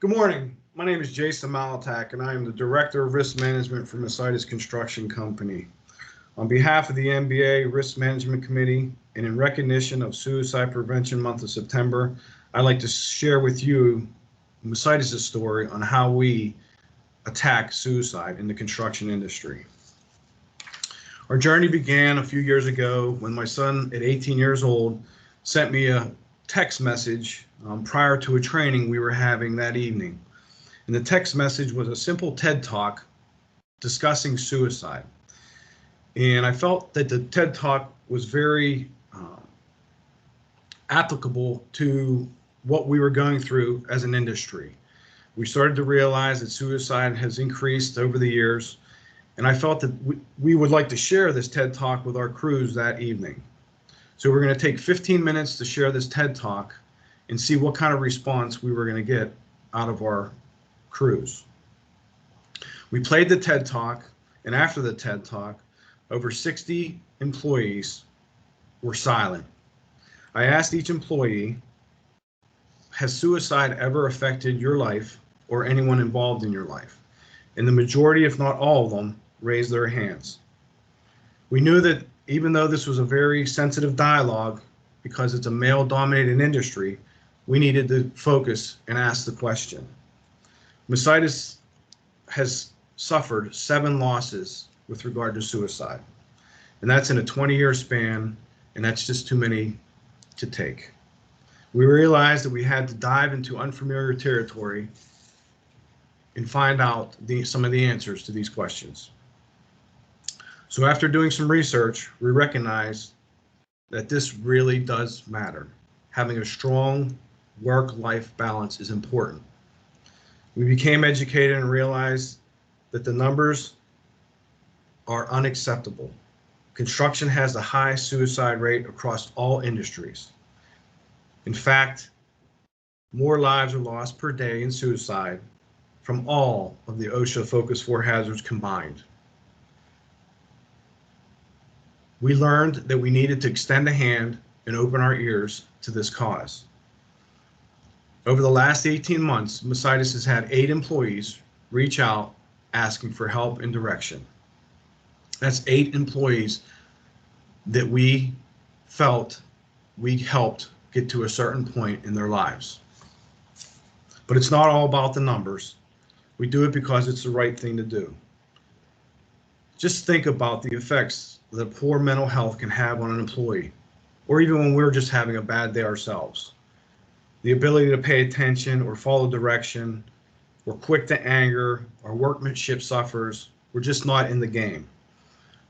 Good morning. My name is Jason Malatak, and I am the Director of Risk Management for Mosites Construction Company. On behalf of the MBA Risk Management Committee, and in recognition of Suicide Prevention Month of September, I'd like to share with you Mosites' story on how we attack suicide in the construction industry. Our journey began a few years ago when my son, at 18 years old, sent me a text message prior to a training we were having that evening. And the text message was a simple TED Talk discussing suicide. And I felt that the TED Talk was very applicable to what we were going through as an industry. We started to realize that suicide has increased over the years, and I felt that we would like to share this TED Talk with our crews that evening. So we're going to take 15 minutes to share this TED Talk and see what kind of response we were going to get out of our crews. We played the TED Talk, and after the TED Talk, over 60 employees were silent. I asked each employee, has suicide ever affected your life or anyone involved in your life? And the majority, if not all of them, raised their hands. We knew that even though this was a very sensitive dialogue, because it's a male-dominated industry, we needed to focus and ask the question. Mosites has suffered 7 losses with regard to suicide, and that's in a 20-year span, and that's just too many to take. We realized that we had to dive into unfamiliar territory and find out some of the answers to these questions. So after doing some research, we recognized that this really does matter. Having a strong work-life balance is important. We became educated and realized that the numbers are unacceptable. Construction has the highest suicide rate across all industries. In fact, more lives are lost per day in suicide from all of the OSHA Focus 4 hazards combined. We learned that we needed to extend a hand and open our ears to this cause. Over the last 18 months, Mosites has had 8 employees reach out asking for help and direction. That's 8 employees that we felt we helped get to a certain point in their lives. But it's not all about the numbers. We do it because it's the right thing to do. Just think about the effects that poor mental health can have on an employee, or even when we're just having a bad day ourselves. The ability to pay attention or follow direction, we're quick to anger, our workmanship suffers, we're just not in the game.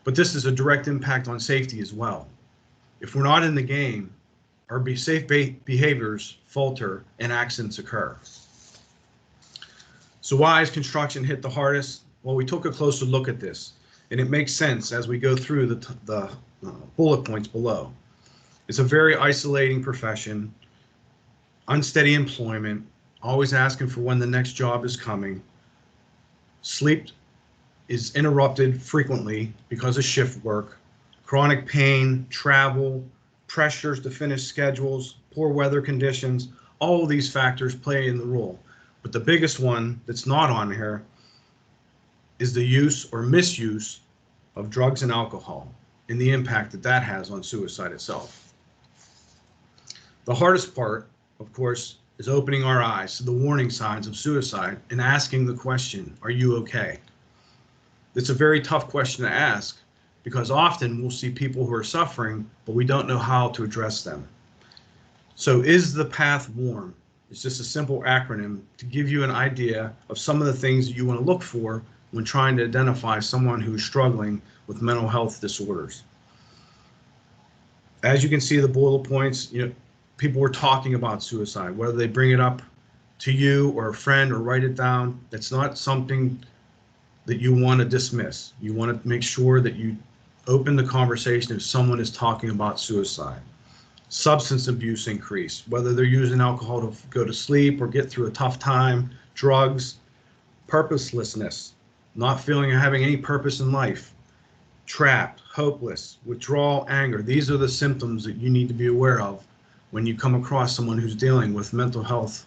But this is a direct impact on safety as well. If we're not in the game, our safe behaviors falter and accidents occur. So why is construction hit the hardest? Well, we took a closer look at this, and it makes sense as we go through the bullet points below. It's a very isolating profession, unsteady employment, always asking for when the next job is coming. Sleep is interrupted frequently because of shift work, chronic pain, travel, pressures to finish schedules, poor weather conditions, all of these factors play in the role. But the biggest one that's not on here is the use or misuse of drugs and alcohol and the impact that that has on suicide itself. The hardest part, of course, is opening our eyes to the warning signs of suicide and asking the question, are you okay? It's a very tough question to ask because often we'll see people who are suffering, but we don't know how to address them. So is the path warm? It's just a simple acronym to give you an idea of some of the things that you want to look for when trying to identify someone who's struggling with mental health disorders. As you can see the bullet points, people were talking about suicide, whether they bring it up to you or a friend or write it down. It's not something that you want to dismiss. You want to make sure that you open the conversation if someone is talking about suicide. Substance abuse increase, whether they're using alcohol to go to sleep or get through a tough time, drugs, purposelessness, not feeling or having any purpose in life, trapped, hopeless, withdrawal, anger. These are the symptoms that you need to be aware of when you come across someone who's dealing with mental health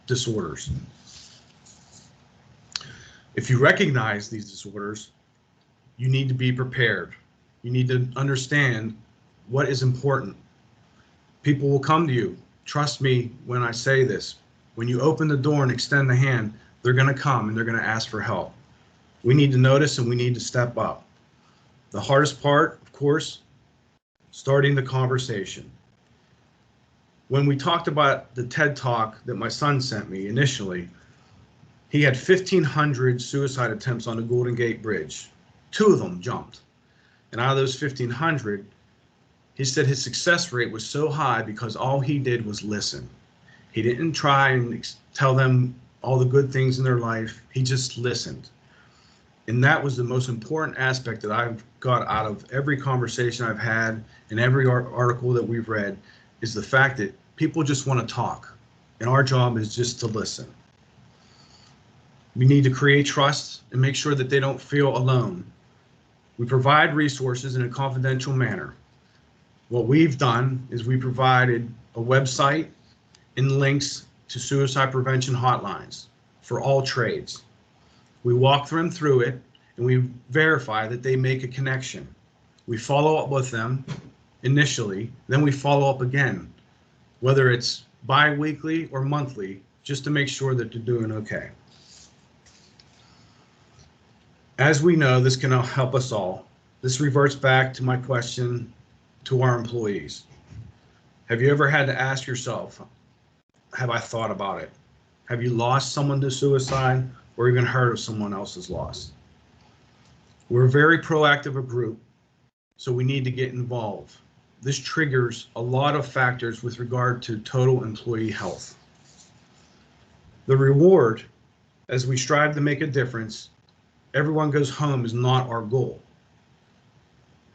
disorders. If you recognize these disorders, you need to be prepared. You need to understand what is important. People will come to you. Trust me when I say this. When you open the door and extend the hand, they're going to come and they're going to ask for help. We need to notice and we need to step up. The hardest part, of course, starting the conversation. When we talked about the TED Talk that my son sent me initially, he had 1,500 suicide attempts on the Golden Gate Bridge. 2 of them jumped. And out of those 1,500, he said his success rate was so high because all he did was listen. He didn't try and tell them all the good things in their life. He just listened. And that was the most important aspect that I've got out of every conversation I've had and every article that we've read, is the fact that people just want to talk. And our job is just to listen. We need to create trust and make sure that they don't feel alone. We provide resources in a confidential manner. What we've done is we provided a website and links to suicide prevention hotlines for all trades. We walk them through it and we verify that they make a connection. We follow up with them initially, then we follow up again, whether it's bi-weekly or monthly, just to make sure that they're doing okay. As we know, this can help us all. This reverts back to my question to our employees. Have you ever had to ask yourself, have I thought about it? Have you lost someone to suicide or even heard of someone else's loss? We're a very proactive a group, so we need to get involved. This triggers a lot of factors with regard to total employee health. The reward, as we strive to make a difference, everyone goes home is not our goal.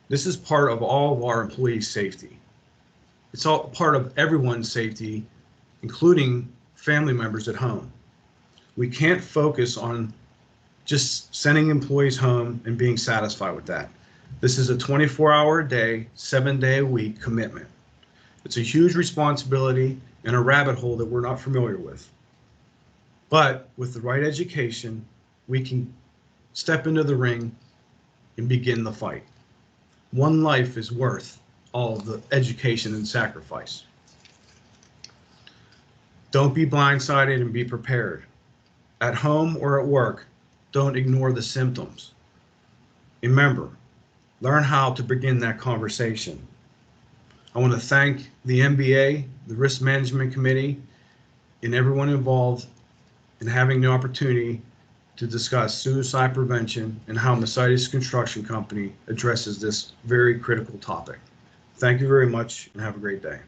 This is part of all of our employees' safety. It's all part of everyone's safety, including family members at home. We can't focus on just sending employees home and being satisfied with that. This is a 24-hour-a-day, 7-day-a-week commitment. It's a huge responsibility and a rabbit hole that we're not familiar with. But with the right education, we can step into the ring and begin the fight. One life is worth all of the education and sacrifice. Don't be blindsided and be prepared. At home or at work, don't ignore the symptoms. Remember, learn how to begin that conversation. I want to thank the MBA, the Risk Management Committee, and everyone involved in having the opportunity to discuss suicide prevention and how Mosites Construction Company addresses this very critical topic. Thank you very much and have a great day.